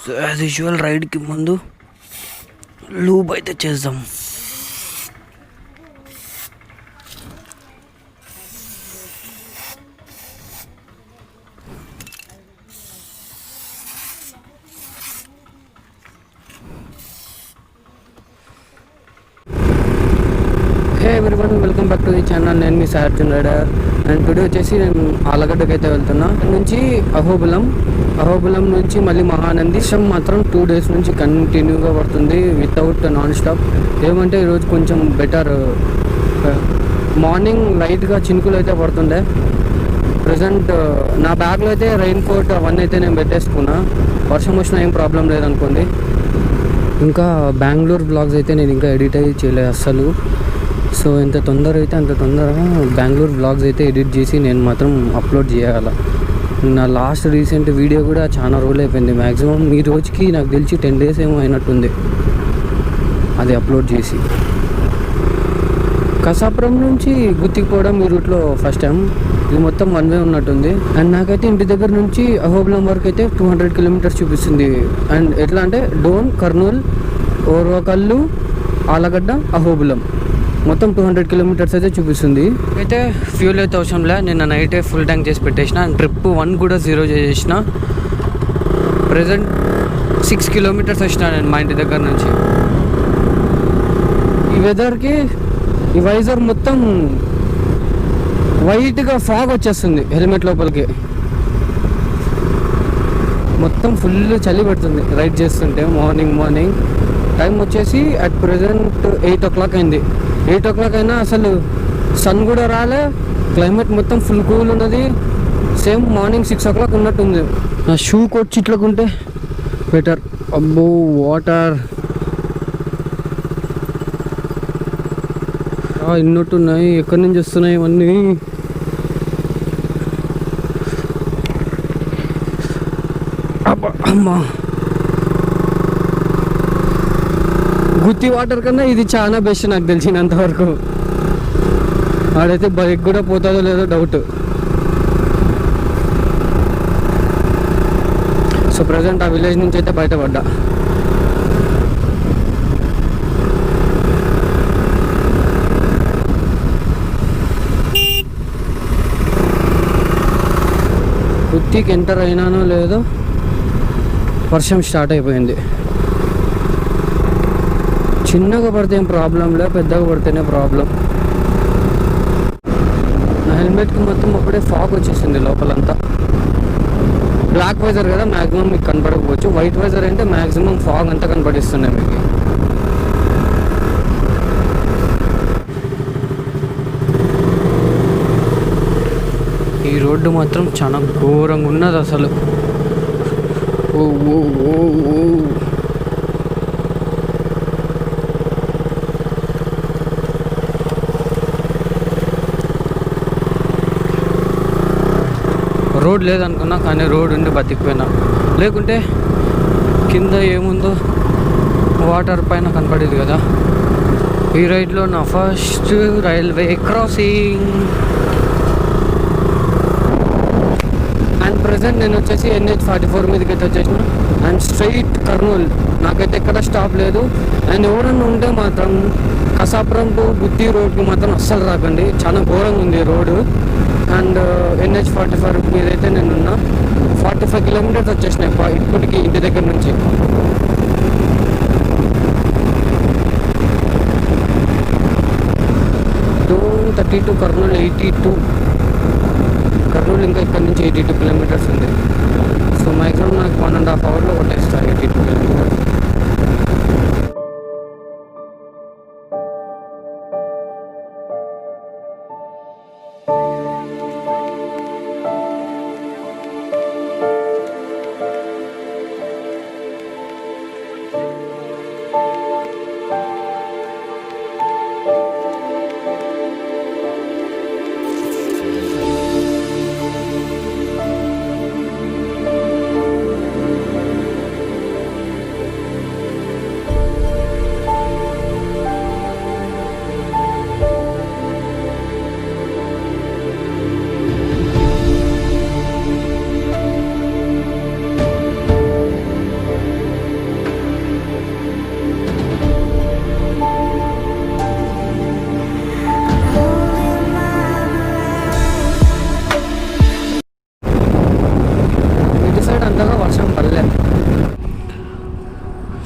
So as usual రైడ్కి ముందు lube అయితే చేద్దాం. హే everyone, welcome back to the channel. నేను మీ సార్జన్ రైడర్. అండ్ టుడే వచ్చేసి నేను ఆలగడ్డకి అయితే వెళ్తున్నా. నుంచి అహోబిలం నుంచి మళ్ళీ మహానంది. మాత్రం 2 days నుంచి కంటిన్యూగా పడుతుంది వితౌట్ నాన్ స్టాప్. ఏమంటే ఈరోజు కొంచెం బెటర్. మార్నింగ్ లైట్గా చినుకులు అయితే పడుతుండే. ప్రజెంట్ నా బ్యాగ్లో అయితే రెయిన్ కోట్ అవన్నీ అయితే నేను పెట్టేసుకున్నా. వర్షం వచ్చినా ఏం ప్రాబ్లం లేదనుకోండి. ఇంకా బెంగళూరు బ్లాగ్స్ అయితే నేను ఇంకా ఎడిట్ అయ్యి చేయలేదు అస్సలు. సో ఎంత తొందర అయితే అంత తొందరగా బెంగళూరు బ్లాగ్స్ అయితే ఎడిట్ చేసి నేను మాత్రం అప్లోడ్ చేయాల. నా లాస్ట్ రీసెంట్ వీడియో కూడా చాలా రోజులు అయిపోయింది. మ్యాక్సిమం ఈ రోజుకి నాకు తెలిసి 10 days ఏమో అయినట్టుంది అది అప్లోడ్ చేసి. కసాపురం నుంచి గుత్తిపోవడం ఈ రూట్లో ఫస్ట్ టైం. ఇది మొత్తం 1 way ఉన్నట్టుంది. అండ్ నాకైతే ఇంటి దగ్గర నుంచి అహోబిలం వరకు అయితే 200 kilometers చూపిస్తుంది. అండ్ ఎట్లా అంటే డోన్, కర్నూలు, ఓర్వకల్లు, ఆలగడ్డ, అహోబిలం మొత్తం 200 kilometers అయితే చూపిస్తుంది. అయితే ఫ్యూల్ అయితే అవసరంలే. నిన్న నైటే ఫుల్ ట్యాంక్ చేసి పెట్టేసిన. ట్రిప్ 1 కూడా 0 చేసేసిన. ప్రజెంట్ 6 kilometers వచ్చిన నేను మా ఇంటి దగ్గర నుంచి. ఈ వెదర్కి ఈ వైజర్ మొత్తం వైట్గా ఫాగ్ వచ్చేస్తుంది హెల్మెట్ లోపలికి. మొత్తం ఫుల్ చలి పెడుతుంది రైడ్ చేస్తుంటే. మార్నింగ్ టైం వచ్చేసి అట్ ప్రెజెంట్ 8 o'clock అయింది. 8 o'clock అయినా అసలు సన్ కూడా రాలే. క్లైమేట్ మొత్తం ఫుల్ కూల్ ఉన్నది. సేమ్ మార్నింగ్ 6 o'clock ఉన్నట్టుంది. నా షూ కోట్ చిట్లకుంటే బెటర్. అబ్బో వాటర్ ఇన్నట్టున్నాయి. ఎక్కడి నుంచి వస్తున్నాయి ఇవన్నీ? అమ్మా, గుత్తి వాటర్ కన్నా ఇది చాలా బెస్ట్ నాకు తెలిసినంతవరకు. ఆడైతే బైక్ కూడా పోతుందో లేదో డౌట్. సో ప్రజెంట్ ఆ విలేజ్ నుంచి అయితే బయటపడ్డా. గుత్తికి ఎంటర్ అయినానో లేదో వర్షం స్టార్ట్ అయిపోయింది. చిన్నగా పడితే ఏం ప్రాబ్లం లేదు, పెద్దగా పడితేనే ప్రాబ్లం. నా హెల్మెట్కి మొత్తం అప్పుడే ఫాగ్ వచ్చేసింది లోపలంతా. బ్లాక్ వైజర్ కదా, మ్యాక్సిమం మీకు కనపడకపోవచ్చు. వైట్ వైజర్ అంటే మ్యాక్సిమం ఫాగ్ అంతా కనపడిస్తున్నాయి మీకు. ఈ రోడ్డు మాత్రం చాలా ఘోరంగా ఉన్నది అసలు. ఓ ఓ ఓ ఓ రోడ్ లేదనుకున్నా, కానీ రోడ్ ఉండి బతికిపోయినా. లేకుంటే కింద ఏముందో వాటర్ పైన కనపడేది కదా. ఈ రైడ్లో నా first railway crossing. And present నేను వచ్చేసి NH44 మీదకి అయితే వచ్చేసిన. And straight Kurnool. నాకైతే ఎక్కడ స్టాప్ లేదు. అండ్ ఎవరన్నా ఉంటే మాత్రం కసాపురం టు గుత్తి రోడ్కి మాత్రం అస్సలు రాకండి. చాలా ఘోరంగా ఉంది రోడ్డు. అండ్ NH44 మీద అయితే నేనున్నా. 45 kilometers వచ్చేసినాయి ఇప్పటికి ఇంటి దగ్గర నుంచి. డోన్ 32, కర్నూలు 82. కర్నూలు ఇంకా ఇక్కడ నుంచి 82 kilometers ఉంది. సో మ్యాక్సిమం నాకు 1.5 hourలో కొట్టేస్తాను 82 kilometers.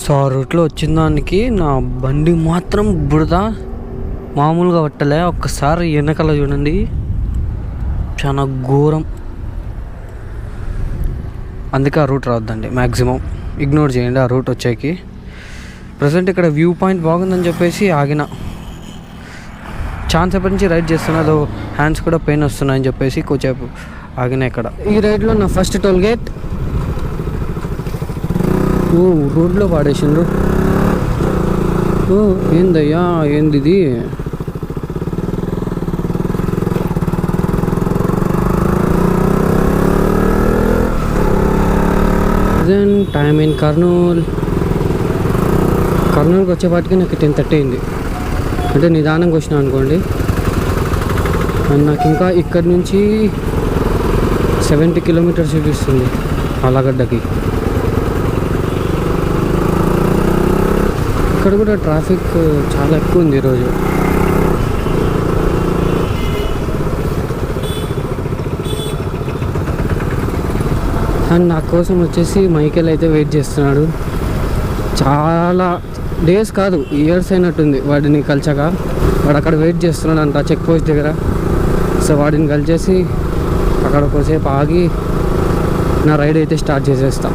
సో ఆ రూట్లో వచ్చిన దానికి నా బండి మాత్రం బురద మామూలుగా పట్టలే. ఒక్కసారి వెనకాల చూడండి, చాలా ఘోరం. అందుకే ఆ రూట్ రావద్దండి, మ్యాక్సిమం ఇగ్నోర్ చేయండి ఆ రూట్ వచ్చేకి. ప్రజెంట్ ఇక్కడ వ్యూ పాయింట్ బాగుందని చెప్పేసి ఆగిన. ఛాన్స్ ఎప్పటి నుంచి రైడ్ చేస్తున్నా, అదో హ్యాండ్స్ కూడా పెయిన్ వస్తున్నాయని చెప్పేసి కొంచెంసేపు ఆగిన ఇక్కడ. ఈ రైడ్లో నా ఫస్ట్ టోల్ గేట్. ఓ రోడ్లో పాడేసిండ్రు. ఓ ఏందయ్యా, ఏంది ఇది? దెన్ టైమ్ ఇన్ కర్నూలుకి వచ్చేపాటికి నాకు 10:30 అయింది. అంటే నిదానంగా వచ్చినా అనుకోండి. అండ్ నాకు ఇంకా ఇక్కడ నుంచి 70 కిలోమీటర్స్ చూపిస్తుంది ఆలగడ్డకి. ఇక్కడ కూడా ట్రాఫిక్ చాలా ఎక్కువ ఉంది ఈరోజు. అండ్ నా కోసం వచ్చేసి మైకేల్ అయితే వెయిట్ చేస్తున్నాడు. చాలా డేస్ కాదు, ఇయర్స్ అయినట్టుంది వాడిని కలిసాక. వాడు అక్కడ వెయిట్ చేస్తున్నాడు అంట చెక్ పోస్ట్ దగ్గర. సో వాడిని కలిసేసి అక్కడ కొద్దిసేపు ఆగి నా రైడ్ అయితే స్టార్ట్ చేసేస్తా.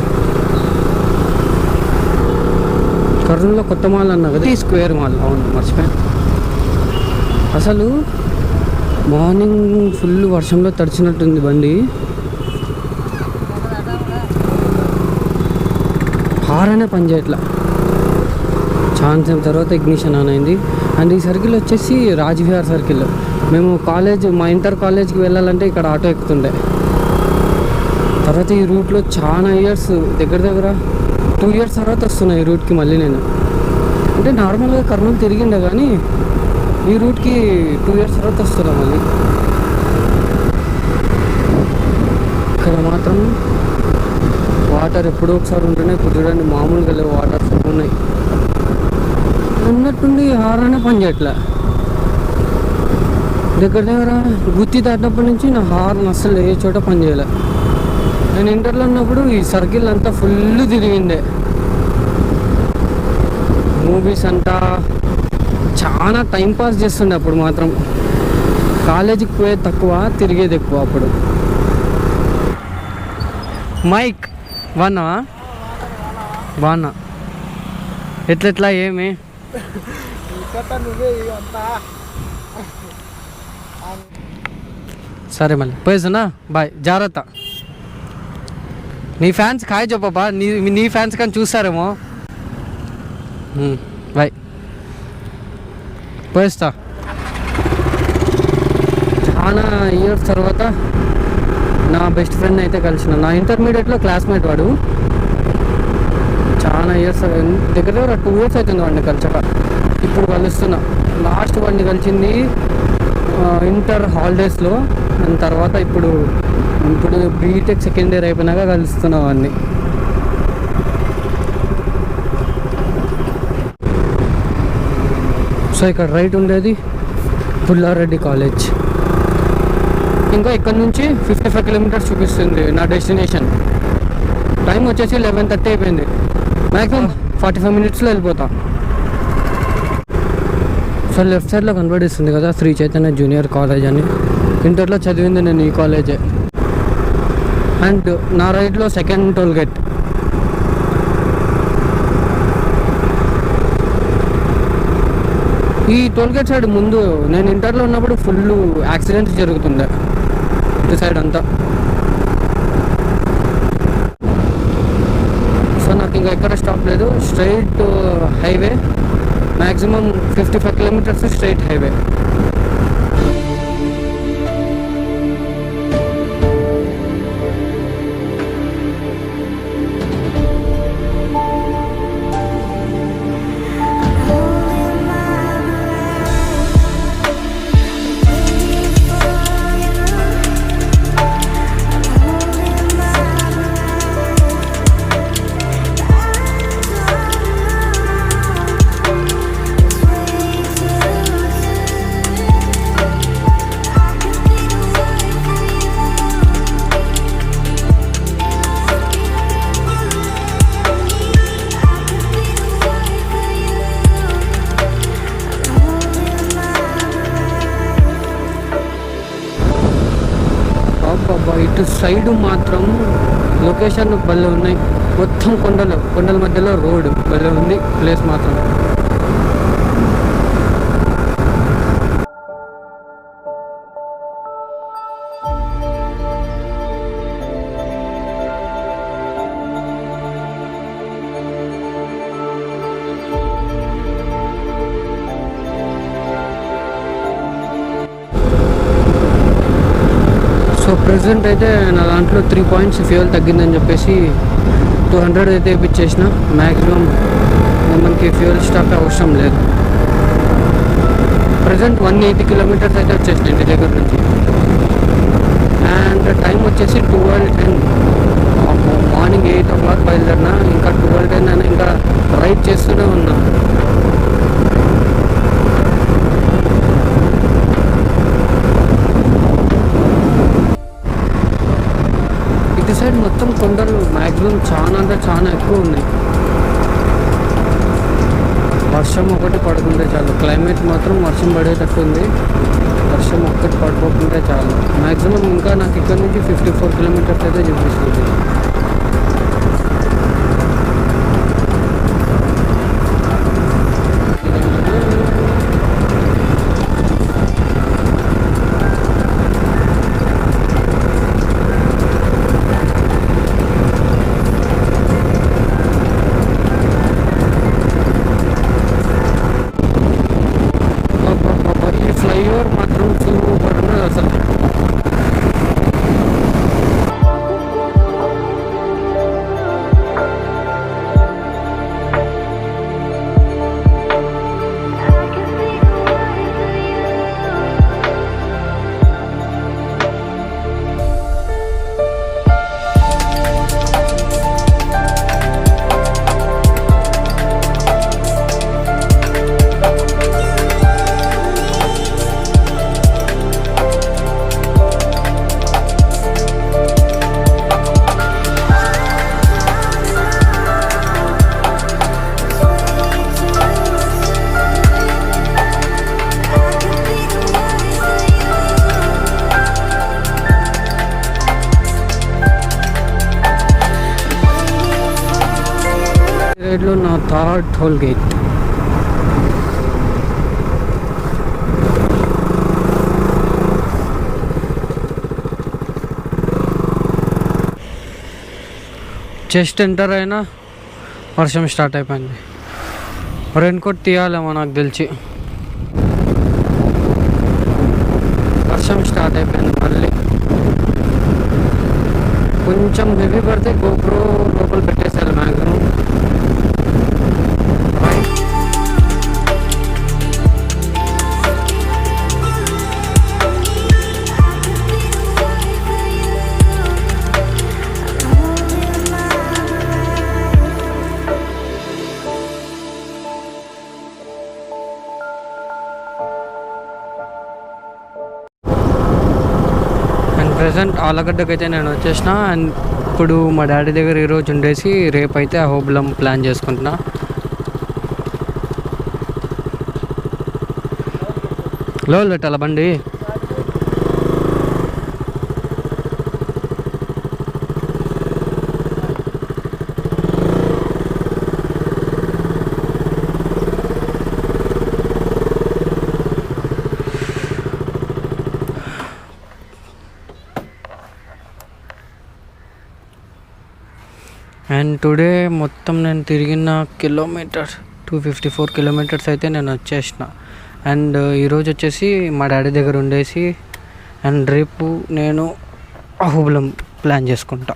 కర్నూలులో కొత్త మాల్ అన్నా కదా, ఈ స్క్వేర్ మాల్. అవును, మర్చిపోయాను. అసలు మార్నింగ్ ఫుల్ వర్షంలో తడిచినట్టుంది బండి. హారనే పని చేయట్లా. ఛాన్స్ తర్వాత ఇగ్నిషన్ ఆన్ అయింది. అండ్ ఈ సర్కిల్ వచ్చేసి రాజ్విహార్ సర్కిల్. మేము మా ఇంటర్ కాలేజ్కి వెళ్ళాలంటే ఇక్కడ ఆటో ఎక్కుతుండే. తర్వాత ఈ రూట్లో చాలా ఇయర్స్, దగ్గర 2 ఇయర్స్ తర్వాత వస్తున్నా ఈ రూట్కి మళ్ళీ నేను. అంటే నార్మల్గా కర్నూలు తిరిగిండే కానీ ఈ రూట్కి 2 ఇయర్స్ తర్వాత వస్తున్నా మళ్ళీ. ఇక్కడ మాత్రం వాటర్ ఎప్పుడో ఒకసారి ఉంటేనే, ఇప్పుడు చూడండి మామూలుగా లేవు, వాటర్ ఉన్నాయి. ఉన్నట్టుండి హారానే పని చేయట్లే. దగ్గర గుత్తి దాటినప్పటి నుంచి నా హార్న్ అస్సలు ఏ చోట పని చేయలే. నేను ఇంటర్లో ఉన్నప్పుడు ఈ సర్కిల్ అంతా ఫుల్ తిరిగిండే. మూవీస్ అంతా చాలా టైంపాస్ చేస్తుండే అప్పుడు మాత్రం. కాలేజీకి పోయేది తక్కువ, తిరిగేది ఎక్కువ అప్పుడు. మైక్ బాగున్నా ఎట్లెట్లా ఏమి? సరే మళ్ళీ పోయేస్తున్నా, బాయ్, జాగ్రత్త. నీ ఫ్యాన్స్ కాయ చెప్పబ్బా, నీ ఫ్యాన్స్ కానీ చూస్తారేమో. బాయ్, పోయేస్తా. చాలా ఇయర్స్ తర్వాత నా బెస్ట్ ఫ్రెండ్ అయితే కలిసిన. నా ఇంటర్మీడియట్లో క్లాస్మేట్ వాడు. చాలా ఇయర్స్, దగ్గర 2 ఇయర్స్ అవుతుంది వాడిని కలిసాక. ఇప్పుడు కలుస్తున్నా. లాస్ట్ వాడిని కలిసింది ఇంటర్ హాలిడేస్లో. దాని తర్వాత ఇప్పుడు బీటెక్ సెకండ్ ఇయర్ అయిపోయినాక కలుస్తున్నా వాడిని. సో ఇక్కడ రైట్ ఉండేది పుల్లారెడ్డి కాలేజ్. ఇంకా ఇక్కడ నుంచి 55 కిలోమీటర్స్ చూపిస్తుంది నా డెస్టినేషన్. టైం వచ్చేసి 11:30 అయిపోయింది. మ్యాక్సిమం 45 మినిట్స్లో వెళ్ళిపోతా. సో లెఫ్ట్ సైడ్లో కనబడిస్తుంది కదా శ్రీ చైతన్య జూనియర్ కాలేజ్ అని. ఇంటర్లో చదివింది నేను ఈ కాలేజే. అండ్ నా రైట్లో సెకండ్ టోల్ గేట్. ఈ టోల్ గేట్ సైడ్ ముందు నేను ఇంటర్లో ఉన్నప్పుడు ఫుల్ యాక్సిడెంట్స్ జరుగుతుండే ఇటు సైడ్ అంతా. సో నాకు ఇంకా ఎక్కడ స్టాప్ లేదు, straight highway. Maximum 55 kilometres straight highway. ఇటు సైడు మాత్రం లొకేషన్ భలే ఉన్నాయి. మొత్తం కొండల మధ్యలో రోడ్ భలే ఉంది ప్లేస్ మాత్రం. సో ప్రెసెంట్ అయితే నా దాంట్లో 3 పాయింట్స్ ఫ్యూయల్ తగ్గిందని చెప్పేసి 200 అయితే ఇప్పించేసిన. మ్యాక్సిమం మనకి ఫ్యూయల్ స్టాక్ అవసరం లేదు. ప్రజెంట్ 180 కిలోమీటర్స్ అయితే వచ్చేసినాయి ఇంటి దగ్గర నుంచి. అండ్ టైం వచ్చేసి 12:10. మార్నింగ్ 8 o'clock బయలుదేరినా, ఇంకా 12:10 అయినా ఇంకా రైడ్ చేస్తూనే ఉన్నా. ఇటు సైడ్ మొత్తం కొండలు మ్యాక్సిమం చాలా ఎక్కువ ఉన్నాయి. వర్షం ఒకటి పడుకుంటే చాలు. క్లైమేట్ మాత్రం వర్షం పడేటట్టు ఉంది. వర్షం ఒక్కటి పడిపోకుంటే చాలు. మ్యాక్సిమం ఇంకా నాకు ఇక్కడ నుంచి 54 కిలోమీటర్స్ అయితే చూపిస్తుంది. ఫ్లైఓవర్ మాత్రం సూపర్ ఉన్నది అసలు. రైడ్లో నా third toll gate. Just enter అయినా వర్షం స్టార్ట్ అయిపోయింది. రెయిన్ కోట్ తీయాలేమో నాకు తెలిసి. వర్షం స్టార్ట్ అయిపోయింది మళ్ళీ. కొంచెం హెవీ పడితే గోప్రో లోపల పెట్టేసారు మ్యాక్సిమం. ప్రజెంట్ ఆలగడ్డకి అయితే నేను వచ్చేసిన. అండ్ ఇప్పుడు మా డాడీ దగ్గర ఈరోజు ఉండేసి రేపు అయితే అహోబిలం ప్లాన్ చేసుకుంటున్నా. లో పెట్టాల బండి. అండ్ టుడే మొత్తం నేను తిరిగిన కిలోమీటర్ 254 కిలోమీటర్స్ అయితే నేను వచ్చేసిన. అండ్ ఈరోజు వచ్చేసి మా డాడీ దగ్గర ఉండేసి అండ్ రేపు నేను అహోబిలం ప్లాన్ చేసుకుంటా.